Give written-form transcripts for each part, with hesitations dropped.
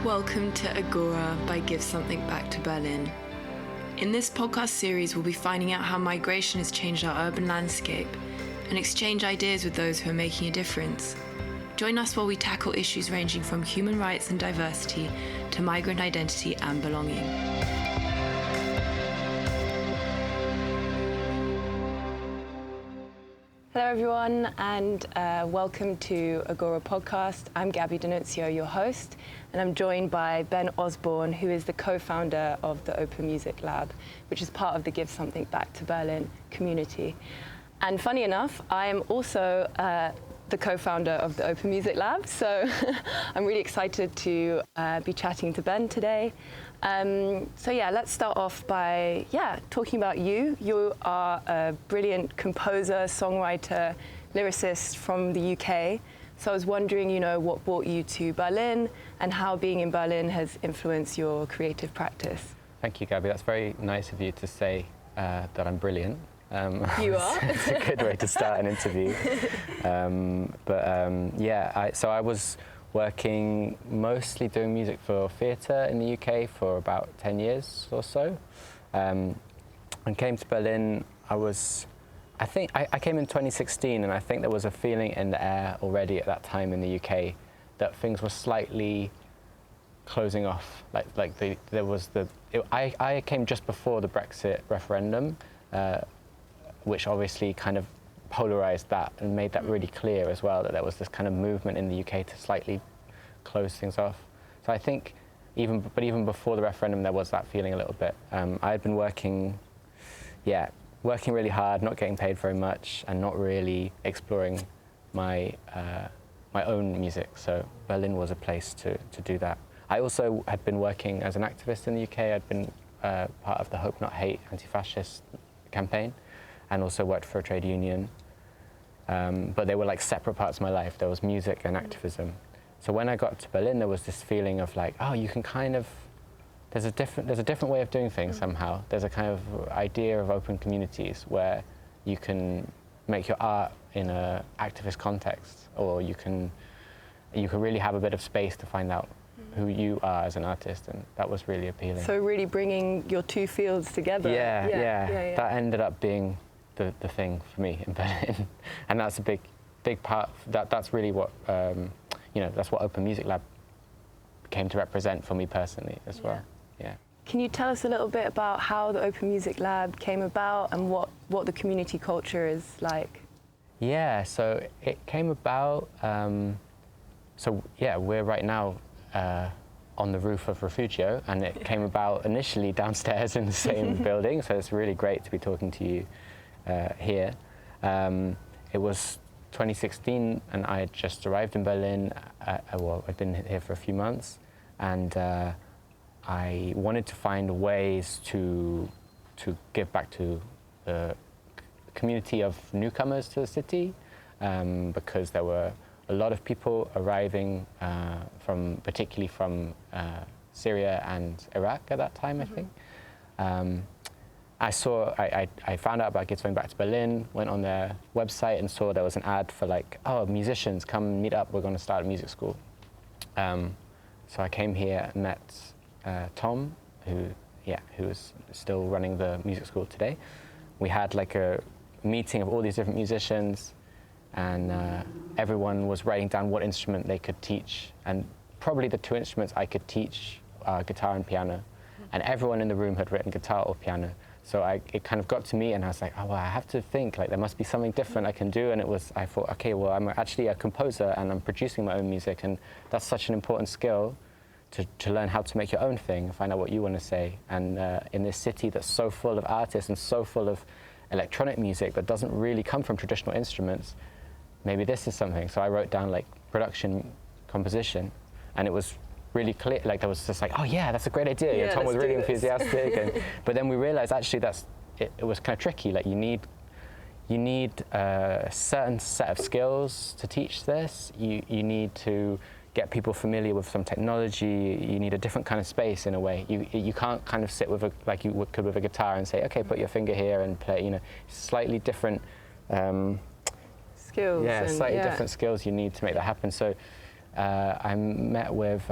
Welcome to Agora by Give Something Back to Berlin. In this podcast series, we'll be finding out how migration has changed our urban landscape and exchange ideas with those who are making a difference. Join us while we tackle issues ranging from human rights and diversity to migrant identity and belonging. Hello everyone, and welcome to Agora podcast. I'm Gaby D'Annunzio, your host, and I'm joined by Ben Osborn, who is the co-founder of the Open Music Lab, which is part of the Give Something Back to Berlin community. And funny enough, I am also the co-founder of the Open Music Lab, so I'm really excited to be chatting to Ben today. Let's start off by talking about you. You are a brilliant composer, songwriter, lyricist from the UK. So I was wondering, what brought you to Berlin and how being in Berlin has influenced your creative practice. Thank you, Gaby. That's very nice of you to say that I'm brilliant. You are. It's a good way to start an interview. So I was working mostly doing music for theatre in the UK for about 10 years or so. And came to Berlin, I came in 2016, and I think there was a feeling in the air already at that time in the UK that things were slightly closing off. I came just before the Brexit referendum, which obviously kind of polarized that and made that really clear as well, that there was this kind of movement in the UK to slightly close things off. So I think even before the referendum, there was that feeling a little bit. I had been working really hard, not getting paid very much, and not really exploring my own music. So Berlin was a place to do that. I also had been working as an activist in the UK. I'd been part of the Hope Not Hate anti-fascist campaign, and also worked for a trade union. But they were like separate parts of my life. There was music and activism. So when I got to Berlin, there was this feeling of like, oh, you can kind of, there's a different way of doing things somehow. There's a kind of idea of open communities where you can make your art in a activist context, or you can really have a bit of space to find out who you are as an artist, and that was really appealing. So really bringing your two fields together. Yeah. That ended up being the thing for me in Berlin, and that's a big part. That's really what that's what Open Music Lab came to represent for me personally as well. Yeah. Can you tell us a little bit about how the Open Music Lab came about and what the community culture is like? Yeah, so it came about. We're right now on the roof of Refugio, and it came about initially downstairs in the same building. So it's really great to be talking to you here. It was 2016, and I had just arrived in Berlin. I'd been here for a few months, and I wanted to find ways to give back to the community of newcomers to the city, because there were a lot of people arriving particularly from Syria and Iraq at that time, I think. I found out about Gizzie Back to Berlin, went on their website and saw there was an ad for musicians, come meet up, we're going to start a music school. So I came here and met Tom, who is still running the music school today. We had a meeting of all these different musicians, and everyone was writing down what instrument they could teach, and probably the two instruments I could teach are guitar and piano, and everyone in the room had written guitar or piano. So it kind of got to me, and I was like, I have to think, there must be something different I can do. And I thought, okay, well, I'm actually a composer and I'm producing my own music, and that's such an important skill to learn how to make your own thing, find out what you want to say. And in this city that's so full of artists and so full of electronic music that doesn't really come from traditional instruments, maybe this is something. So I wrote down production, composition, and it was really clear, there was just oh yeah, that's a great idea. Yeah, Tom was really enthusiastic, but then we realized actually it was kind of tricky. You need a certain set of skills to teach this. You need to get people familiar with some technology. You need a different kind of space in a way. You can't kind of sit with like you could with a guitar and say, okay, put your finger here and play. Slightly different skills. Yeah, slightly different skills you need to make that happen. So I met with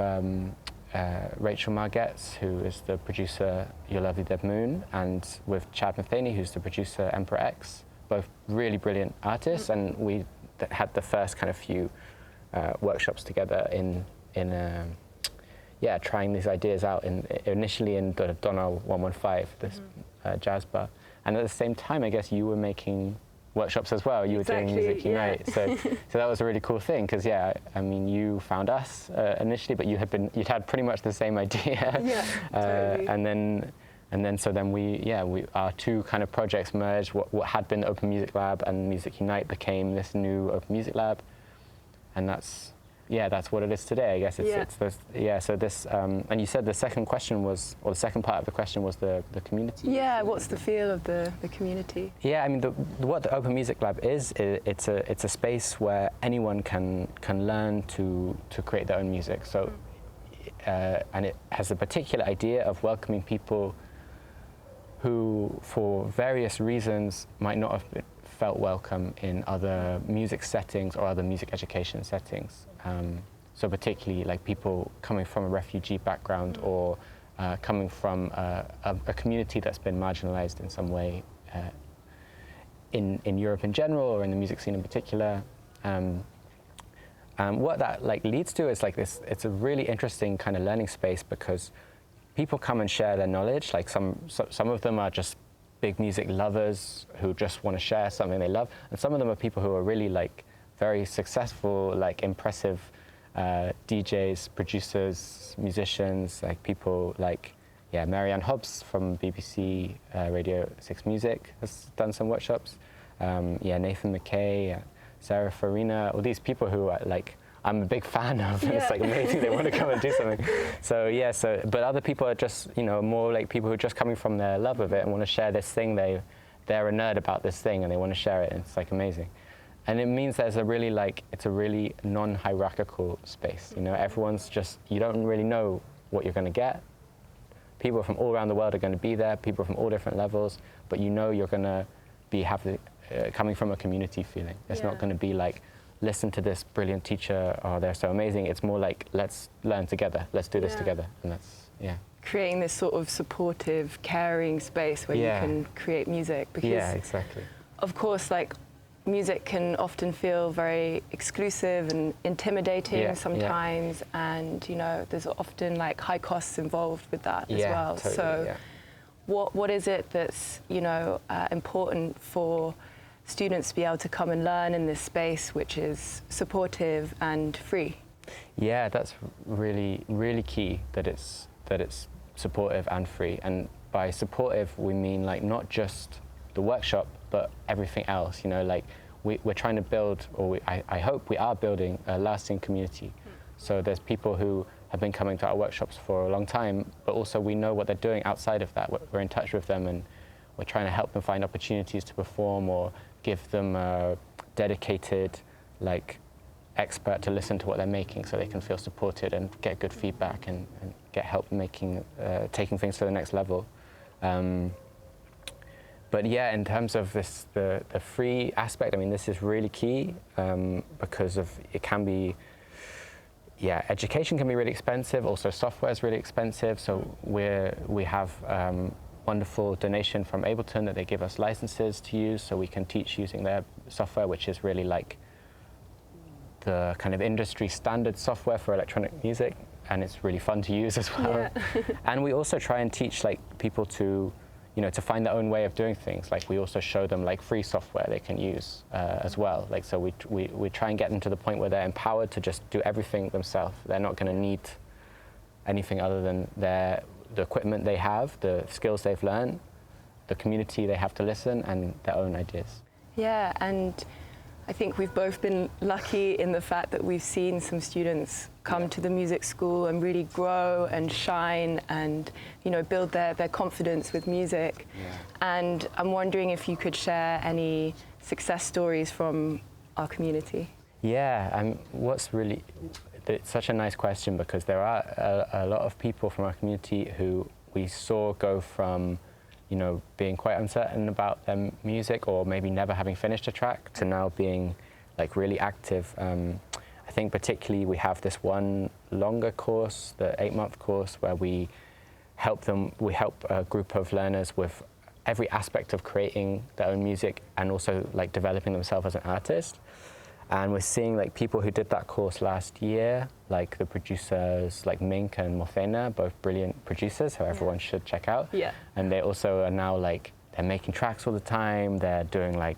Rachel Margetts, who is the producer Your Lovely Dead Moon, and with Chad Matheny, who's the producer Emperor X, both really brilliant artists, and we had the first kind of few workshops together in trying these ideas out initially in the Donau 115, this jazz bar. And at the same time, I guess you were making workshops as well. You were doing Music Unite, so that was a really cool thing, because I mean, you found us initially, but you'd had pretty much the same idea. Totally. And then so we our two kind of projects merged. What had been the Open Music Lab and Music Unite became this new Open Music Lab, and that's what it is today. I guess it's this, so this, and you said the second question was, or the second part of the question was the community. Yeah, what's the feel of the community? Yeah, I mean, what the Open Music Lab is it's a space where anyone can learn to create their own music. So, and it has a particular idea of welcoming people who, for various reasons, might not have felt welcome in other music settings or other music education settings. So particularly like people coming from a refugee background or coming from a community that's been marginalized in some way in Europe in general or in the music scene in particular. What that leads to is it's a really interesting kind of learning space, because people come and share their knowledge. Like some of them are just big music lovers who just want to share something they love, and some of them are people who are really very successful, impressive DJs, producers, musicians, people like Marianne Hobbs from BBC Radio 6 Music has done some workshops. Nathan McKay, Sarah Farina, all these people who I'm a big fan of, and it's amazing they want to come and do something. So but other people are just more people who are just coming from their love of it and want to share this thing. They're a nerd about this thing and they want to share it, and it's amazing. And it means there's a really it's a really non-hierarchical space. Everyone's just, you don't really know what you're going to get. People from all around the world are going to be there, people from all different levels, but you're going to be coming from a community feeling. It's not going to be listen to this brilliant teacher, oh, they're so amazing. It's more let's learn together, let's do this together. And that's, creating this sort of supportive, caring space where you can create music. Because exactly. Of course, music can often feel very exclusive and intimidating sometimes, and there's often high costs involved with that as well. Totally, so what is it that's important for students to be able to come and learn in this space which is supportive and free? Yeah, that's really, really key, that it's supportive and free. And by supportive, we mean not just the workshop, but everything else. We're trying to build, or I hope we are building, a lasting community. So there's people who have been coming to our workshops for a long time, but also we know what they're doing outside of that. We're in touch with them, and we're trying to help them find opportunities to perform, or give them a dedicated expert to listen to what they're making, so they can feel supported and get good feedback and get help taking things to the next level. But in terms of the free aspect, I mean, this is really key, because it can be, education can be really expensive. Also, software is really expensive. So we have wonderful donation from Ableton that they give us licenses to use, so we can teach using their software, which is really the kind of industry standard software for electronic music, and it's really fun to use as well. And we also try and teach people to to find their own way of doing things. We also show them free software they can use as well. So we try and get them to the point where they're empowered to just do everything themselves. They're not going to need anything other than the equipment they have, the skills they've learned, the community they have to listen, and their own ideas. Yeah, and I think we've both been lucky in the fact that we've seen some students come to the music school and really grow and shine and build their confidence with music. And I'm wondering if you could share any success stories from our community. It's such a nice question, because there are a lot of people from our community who we saw go from being quite uncertain about their music, or maybe never having finished a track, to now being really active. I I think particularly we have this one longer course, the 8-month course, where we help a group of learners with every aspect of creating their own music and also like developing themselves as an artist. And we're seeing like people who did that course last year, like the producers like Mink and Morfena, both brilliant producers who everyone should check out. Yeah. And they also are now like, they're making tracks all the time. They're doing like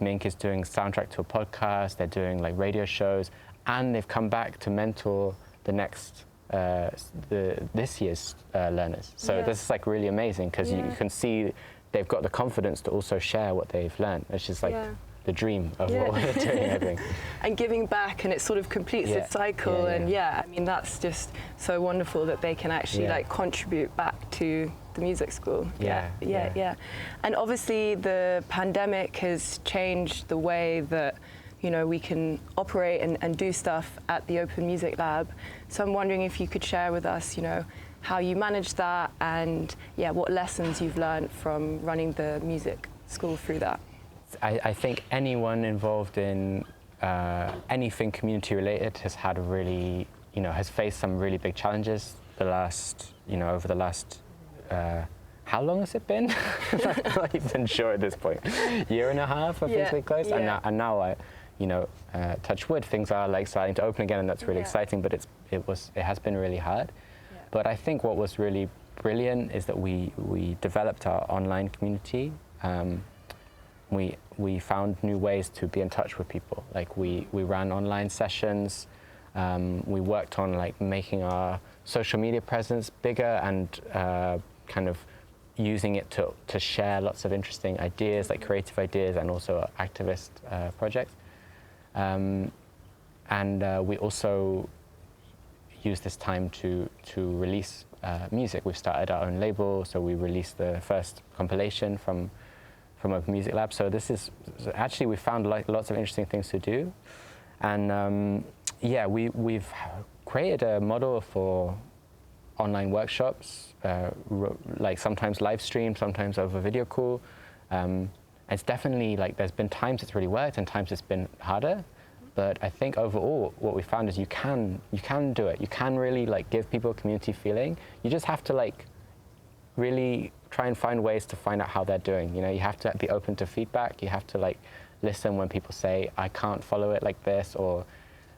Mink is doing soundtrack to a podcast. They're doing like radio shows, and they've come back to mentor the next this year's learners. So this is like really amazing because you can see they've got the confidence to also share what they've learned. It's just like the dream of what we're doing, I think. And giving back, and it sort of completes the cycle. And I mean, that's just so wonderful that they can actually like contribute back to the music school. Yeah. And obviously the pandemic has changed the way that, you know, we can operate and do stuff at the Open Music Lab. So I'm wondering if you could share with us, you know, how you manage that and what lessons you've learned from running the music school through that. I think anyone involved in anything community related has had a really, you know, has faced some really big challenges over the last, how long has it been? I'm not even sure at this point. Year and a half, I think we're close. And now you know, touch wood, things are like starting to open again, and that's really exciting, but it has been really hard. But I think what was really brilliant is that we developed our online community. We found new ways to be in touch with people. Like we ran online sessions. We worked on like making our social media presence bigger and kind of using it to share lots of interesting ideas, like creative ideas and also activist projects. And we also use this time to release music. We've started our own label, so we released the first compilation from Open Music Lab. So this is actually, we found like lots of interesting things to do, and we've created a model for online workshops, like sometimes live stream, sometimes over video call. It's definitely like there's been times it's really worked and times it's been harder, but I think overall what we found is you can do it. You can really like give people a community feeling. You just have to like really try and find ways to find out how they're doing. You know, you have to be open to feedback. You have to like listen when people say, I can't follow it like this, or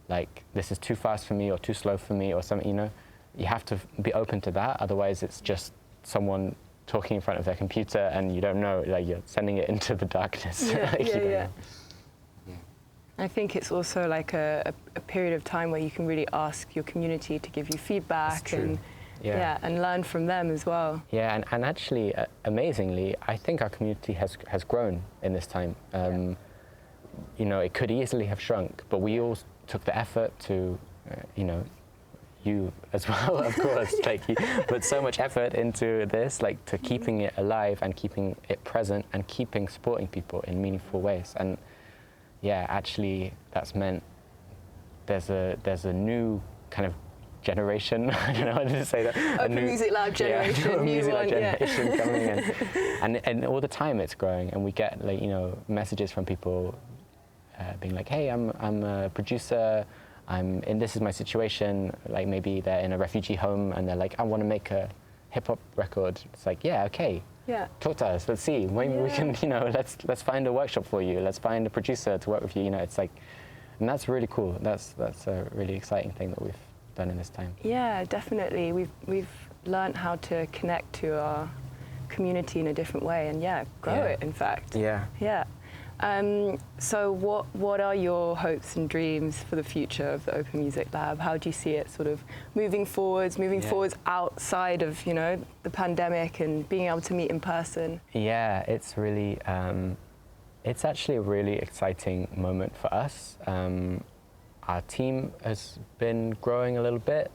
like this is too fast for me or too slow for me or something, you know. You have to be open to that, otherwise it's just someone talking in front of their computer and you don't know, like you're sending it into the darkness. I think it's also like a period of time where you can really ask your community to give you feedback and and learn from them as well. Yeah, and actually, amazingly, I think our community has grown in this time. You know, it could easily have shrunk, but we all took the effort to, you know, you as well, of course, like you put so much effort into this, like to keeping it alive and keeping it present and keeping supporting people in meaningful ways. And actually, that's meant there's a new kind of generation. I don't know how to say that. Open Music Lab generation, new one, coming in, and all the time it's growing, and we get like, you know, messages from people being like, hey, I'm a producer. This is my situation. Like maybe they're in a refugee home and they're like, I want to make a hip hop record. It's like, okay. Yeah. Talk to us. Let's see. Maybe we can, you know, let's find a workshop for you. Let's find a producer to work with you. You know, it's like, and that's really cool. That's a really exciting thing that we've done in this time. Yeah, definitely. We've learned how to connect to our community in a different way and grow it. In fact. Yeah. So what are your hopes and dreams for the future of the Open Music Lab? How do you see it sort of moving forwards outside of, you know, the pandemic and being able to meet in person? Yeah, it's really, it's actually a really exciting moment for us. Our team has been growing a little bit.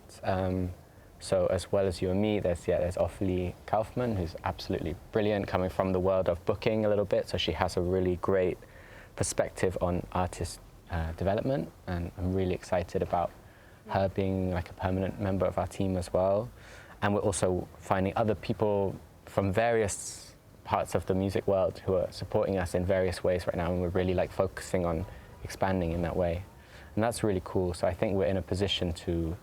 So as well as you and me, there's Ophelie Kaufman, who's absolutely brilliant, coming from the world of booking a little bit. So she has a really great perspective on artist development, and I'm really excited about her being like a permanent member of our team as well. And we're also finding other people from various parts of the music world who are supporting us in various ways right now, and we're really like focusing on expanding in that way. and that's really cool. So I think we're in a position to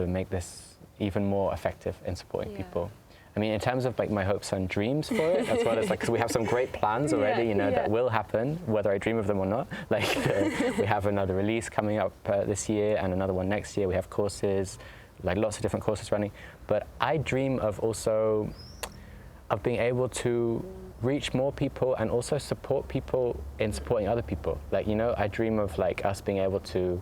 make this even more effective in supporting people. I mean, in terms of like my hopes and dreams for it, as well as like, because we have some great plans already, you know, that will happen, whether I dream of them or not. Like, we have another release coming up this year and another one next year. We have courses, like lots of different courses running. But I dream of being able to reach more people and also support people in supporting other people. Like, you know, I dream of like us being able to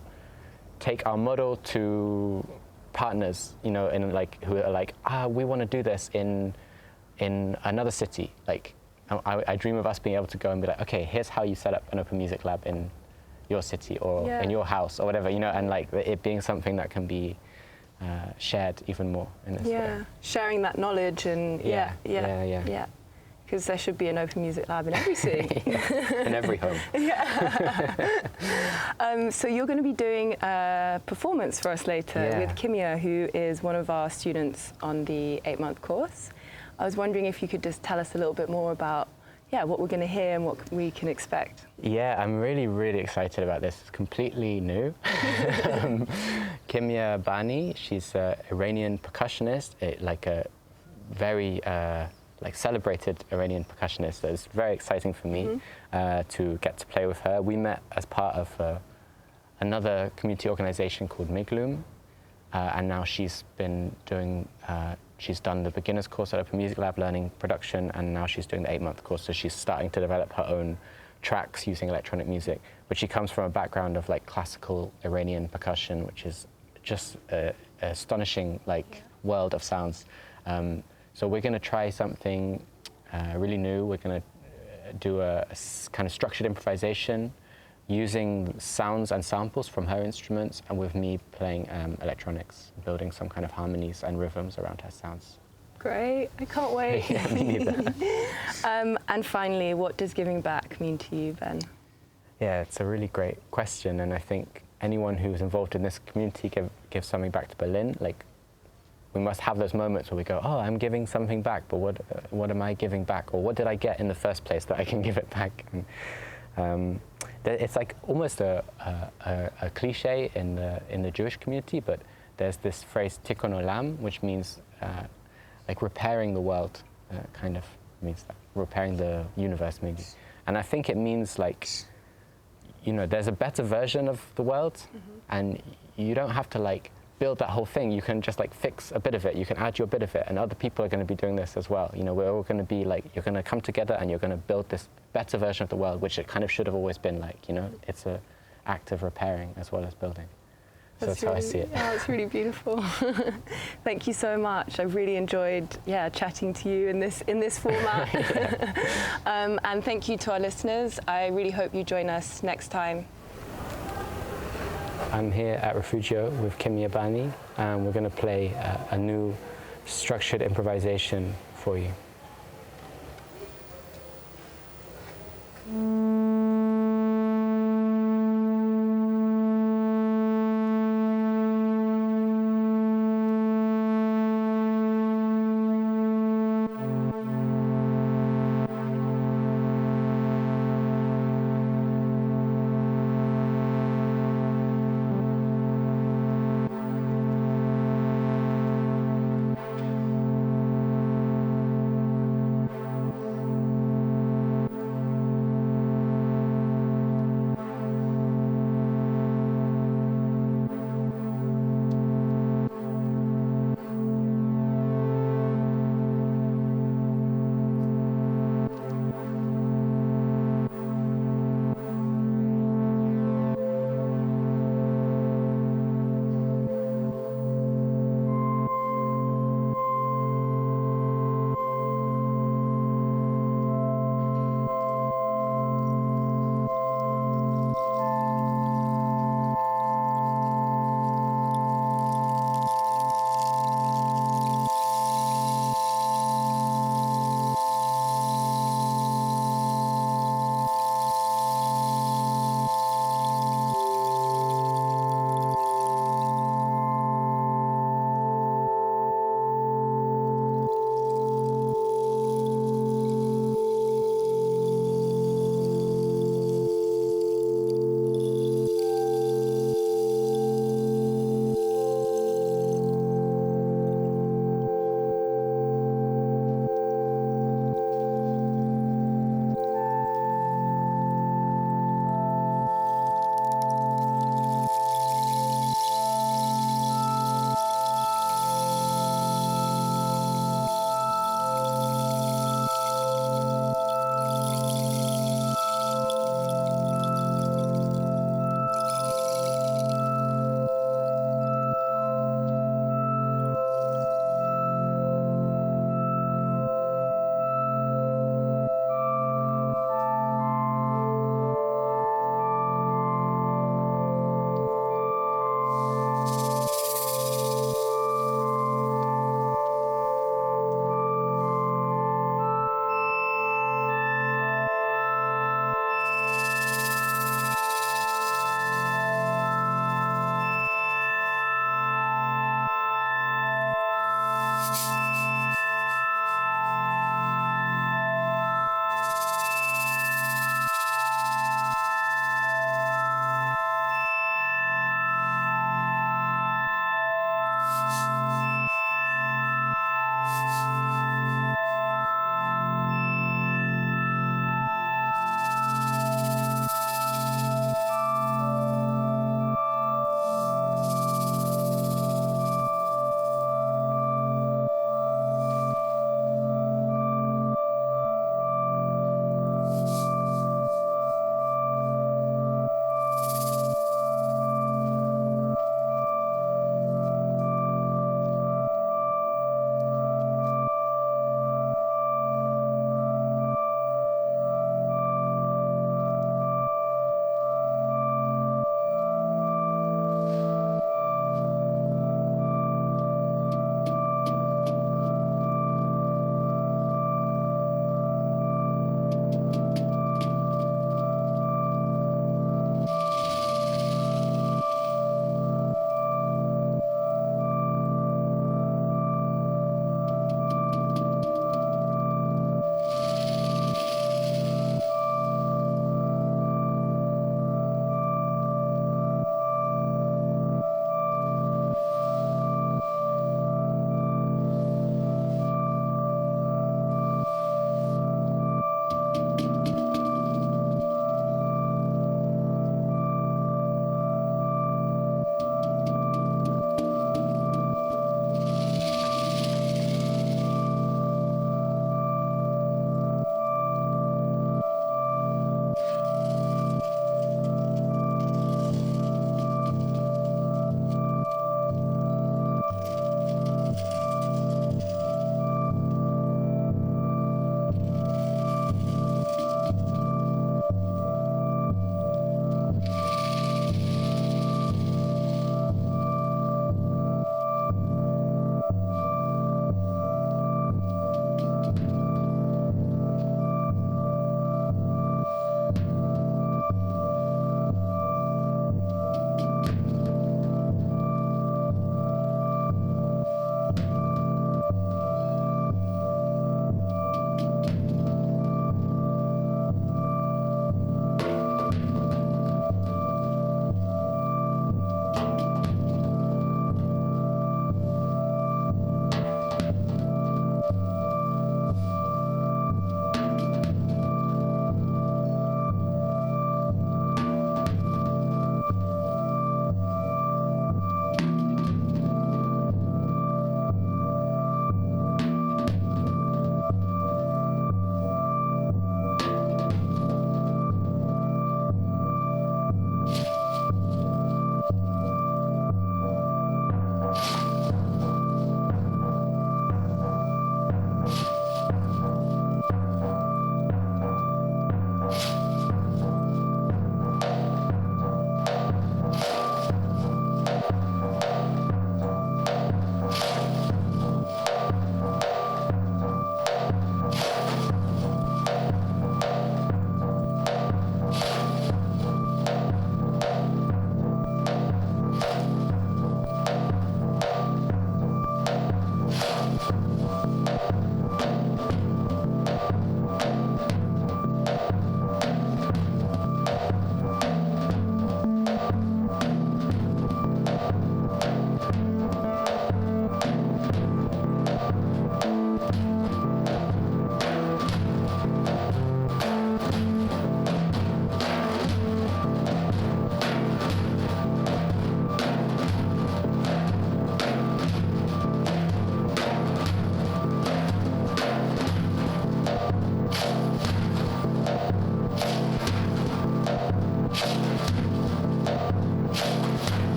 take our model to partners, you know, in like who are like, we want to do this in another city. Like, I dream of us being able to go and be like, okay, here's how you set up an open music lab in your city or in your house or whatever, you know, and like it being something that can be shared even more in this way. Sharing that knowledge and because there should be an open music lab in every city. In every home. So you're going to be doing a performance for us later with Kimia, who is one of our students on the 8-month course. I was wondering if you could just tell us a little bit more about what we're going to hear and what we can expect. Yeah, I'm really, really excited about this. It's completely new. Kimia Bani, she's an Iranian percussionist, like a very like celebrated Iranian percussionist. So it's very exciting for me to get to play with her. We met as part of another community organization called Miglum, and now she's been doing, she's done the beginner's course at Open Music Lab learning production, and now she's doing the 8-month course. So she's starting to develop her own tracks using electronic music, but she comes from a background of like classical Iranian percussion, which is just an astonishing like world of sounds. So we're going to try something really new. We're going to do a kind of structured improvisation using sounds and samples from her instruments and with me playing electronics, building some kind of harmonies and rhythms around her sounds. Great, I can't wait. Yeah, me neither. And finally, what does giving back mean to you, Ben? Yeah, it's a really great question, and I think anyone who's involved in this community gives something back to Berlin. Like, we must have those moments where we go, oh, I'm giving something back, but what am I giving back? Or what did I get in the first place that I can give it back? And, it's like almost a cliche in the Jewish community, but there's this phrase tikkun olam, which means like repairing the world, kind of means that, repairing the universe maybe. And I think it means like, you know, there's a better version of the world, and you don't have to like build that whole thing. You can just like fix a bit of it. You can add your bit of it, and other people are going to be doing this as well. You know, we're all going to be like, you're going to come together and you're going to build this better version of the world, which it kind of should have always been like, you know, it's an act of repairing as well as building. So that's how I see it. Yeah, it's really beautiful. Thank you so much. I really enjoyed chatting to you in this format. And thank you to our listeners. I really hope you join us next time. I'm here at Refugio with Kimia Bani, and we're going to play a new structured improvisation for you.